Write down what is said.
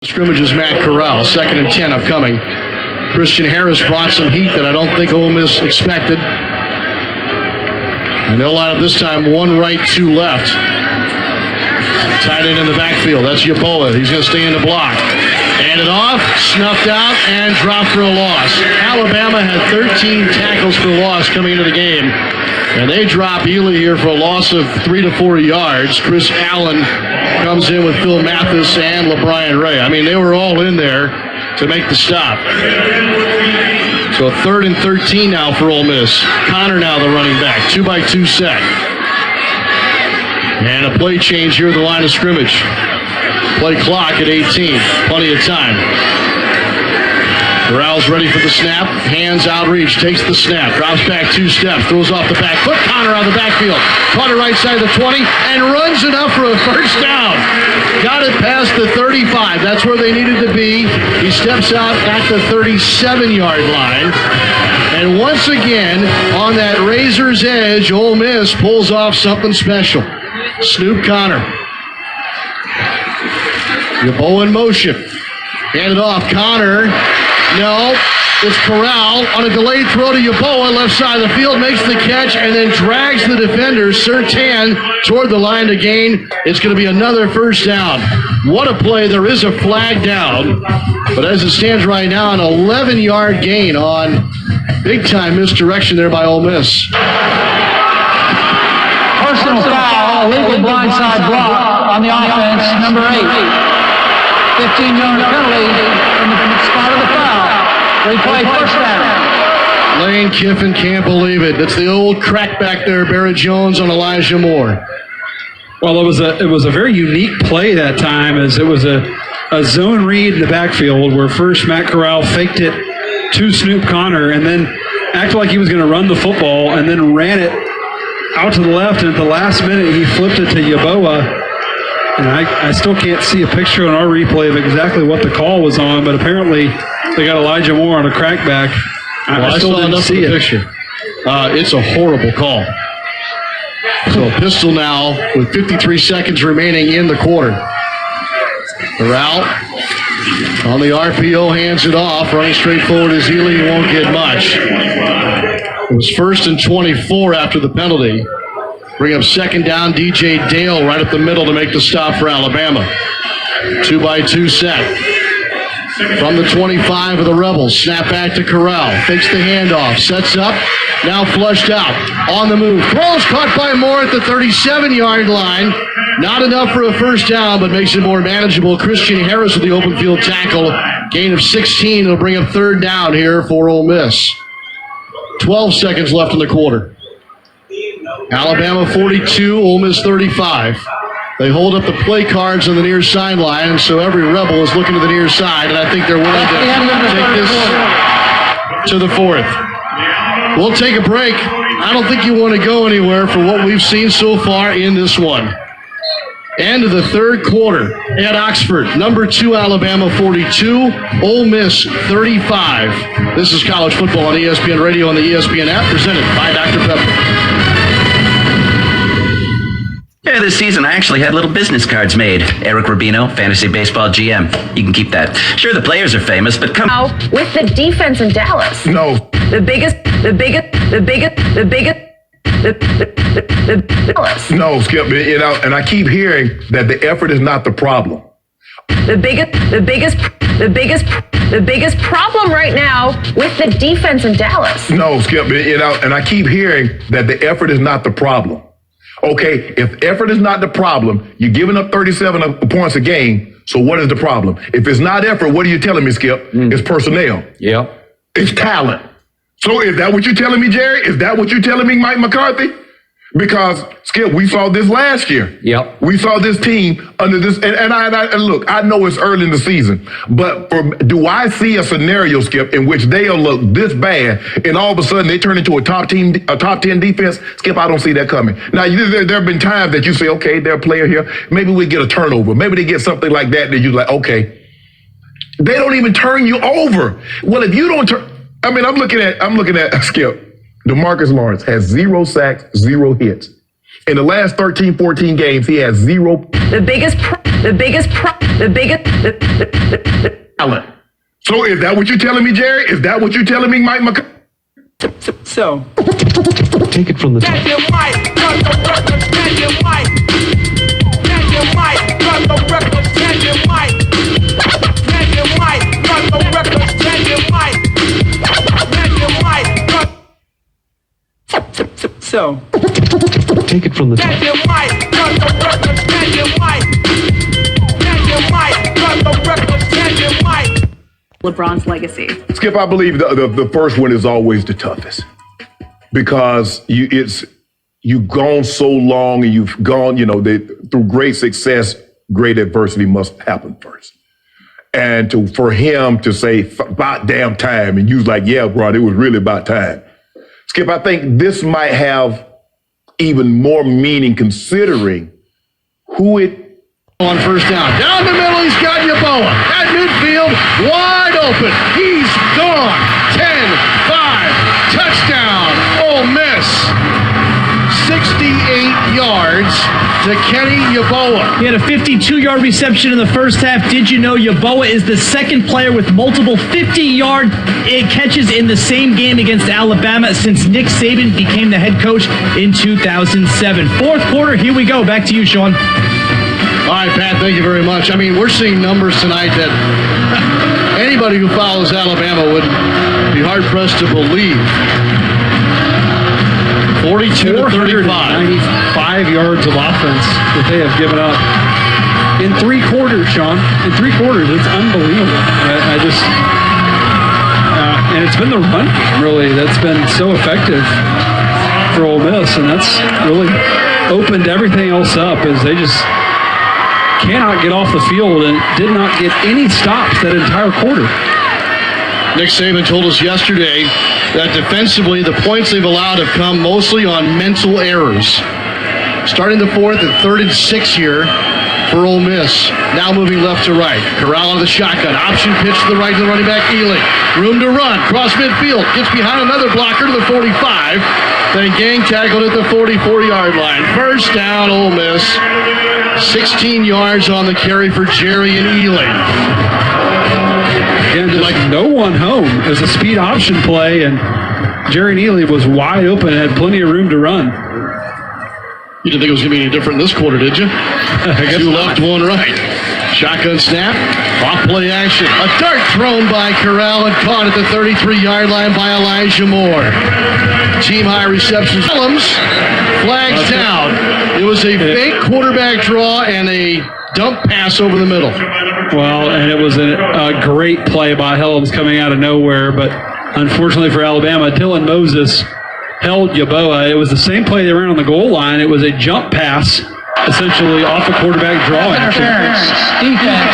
Scrimmage is Matt Corral, 2nd and 10 upcoming. Christian Harris brought some heat that I don't think Ole Miss expected. And they'll line up this time 1 right, 2 left. Tight end in the backfield, that's Yeboah. He's going to stay in the block. Handed off, snuffed out, and dropped for a loss. Alabama had 13 tackles for loss coming into the game. And they drop Ely here for a loss of 3 to 4 yards. Chris Allen comes in with Phil Mathis and LaBryan Ray. I mean, they were all in there to make the stop. So a 3rd and 13 now for Ole Miss. Connor now the running back. 2-by-2 set. And a play change here at the line of scrimmage. Play clock at 18. Plenty of time. Corral's ready for the snap. Hands outreach. Takes the snap. Drops back 2 steps. Throws off the back foot. Connor on the backfield. Caught it right side of the 20 and runs enough for a first down. Got it past the 35. That's where they needed to be. He steps out at the 37-yard line. And once again, on that razor's edge, Ole Miss pulls off something special. Snoop Connor. Yeboah in motion. Handed off. Connor. No. It's Corral on a delayed throw to Yeboah, left side of the field, makes the catch, and then drags the defender, Surtain, toward the line to gain. It's going to be another first down. What a play. There is a flag down. But as it stands right now, an 11-yard gain on big-time misdirection there by Ole Miss. Personal foul, illegal blindside block on the offense, number 8. 15-yard penalty from the spot of the foul. Replay first down. Lane Kiffin can't believe it. It's the old crack back there, Barrett Jones on Elijah Moore. Well, it was a very unique play that time, as it was a zone read in the backfield where first Matt Corral faked it to Snoop Connor and then acted like he was going to run the football and then ran it out to the left, and at the last minute he flipped it to Yeboah. And I still can't see a picture on our replay of exactly what the call was on, but apparently they got Elijah Moore on a crackback. I still didn't see it. Picture. It's a horrible call. So a pistol now with 53 seconds remaining in the quarter. Corral on the RPO, hands it off. Running straight forward is Ely. He won't get much. It was 1st and 24 after the penalty. Bring up 2nd down, DJ Dale right up the middle to make the stop for Alabama. 2-by-2 set. From the 25 of the Rebels, snap back to Corral. Fakes the handoff, sets up, now flushed out. On the move, throws, caught by Moore at the 37-yard line. Not enough for a first down, but makes it more manageable. Christian Harris with the open field tackle. Gain of 16 will bring up 3rd down here for Ole Miss. 12 seconds left in the quarter. Alabama 42, Ole Miss 35. They hold up the play cards on the near sideline, and so every Rebel is looking to the near side, and I think they're willing to take this to the 4th. We'll take a break. I don't think you want to go anywhere for what we've seen so far in this one. End of the 3rd quarter at Oxford. Number 2, Alabama 42, Ole Miss 35. This is college football on ESPN Radio and the ESPN app, presented by Dr. Pepper. Yeah, this season I actually had little business cards made. Eric Rubino, Fantasy Baseball GM. You can keep that. Sure, the players are famous, but come on. With the defense in Dallas. No. The Dallas. No, Skip, and I keep hearing that the effort is not the problem. The biggest problem right now with the defense in Dallas. No, Skip, and I keep hearing that the effort is not the problem. Okay, if effort is not the problem, you're giving up 37 points a game, so what is the problem? If it's not effort, what are you telling me, Skip? It's personnel. Yep. It's talent. So is that what you're telling me, Jerry? Is that what you're telling me, Mike McCarthy? Because, Skip, we saw this last year. Yep. We saw this team under this, and look, I know it's early in the season, but do I see a scenario, Skip, in which they'll look this bad, and all of a sudden they turn into a top 10 defense? Skip, I don't see that coming. Now, there have been times that you say, okay, they're a player here, maybe we get a turnover, maybe they get something like that you're like, okay. They don't even turn you over. Well, if you don't turn, I'm looking at Skip. DeMarcus Lawrence has 0 sacks, 0 hits. In the last 13, 14 games, he has zero talent. So is that what you're telling me, Jerry? Is that what you're telling me, Mike McCarthy? So, Take it from the top. so. Take it from the top. LeBron's legacy. Skip, I believe the first one is always the toughest because you've gone so long and you've gone, through great success, great adversity must happen first. And for him to say, about damn time, and you was like, yeah, bro, it was really about time. Skip, I think this might have even more meaning considering who it on first down. Down the middle, he's got Yeboah. At midfield, wide open. He's gone. 10-5. Touchdown. Ole Miss. 68 yards to Kenny Yeboah. He had a 52-yard reception in the first half. Did you know Yeboah is the second player with multiple 50-yard catches in the same game against Alabama since Nick Saban became the head coach in 2007. Fourth quarter, here we go. Back to you, Sean. All right, Pat, thank you very much. I mean, we're seeing numbers tonight that anybody who follows Alabama would be hard-pressed to believe. 42 to 35. 95 yards of offense that they have given up in 3 quarters, Sean. In 3 quarters, it's unbelievable. And it's been the run game, really, that's been so effective for Ole Miss, and that's really opened everything else up as they just cannot get off the field and did not get any stops that entire quarter. Nick Saban told us yesterday that defensively, the points they've allowed have come mostly on mental errors. Starting the fourth and 3rd and 6 here for Ole Miss. Now moving left to right. Corral on the shotgun. Option pitch to the right to the running back, Ealing. Room to run. Cross midfield. Gets behind another blocker to the 45. Then gang tackled at the 44-yard line. First down, Ole Miss. 16 yards on the carry for Jerry and Ealing. Again, just like no one home. It was a speed option play, and Jerry Neely was wide open and had plenty of room to run. You didn't think it was going to be any different in this quarter, did you? I guess 2 not. left, 1 right. Shotgun snap. Off play action. A dart thrown by Corral and caught at the 33-yard line by Elijah Moore. Team high receptions. Willems flags down. It was a fake quarterback draw and a dump pass over the middle. Well, and it was a great play by Helms coming out of nowhere, but unfortunately for Alabama, Dylan Moses held Yeboah. It was the same play they ran on the goal line. It was a jump pass, essentially off a quarterback draw action. Interference. Defense.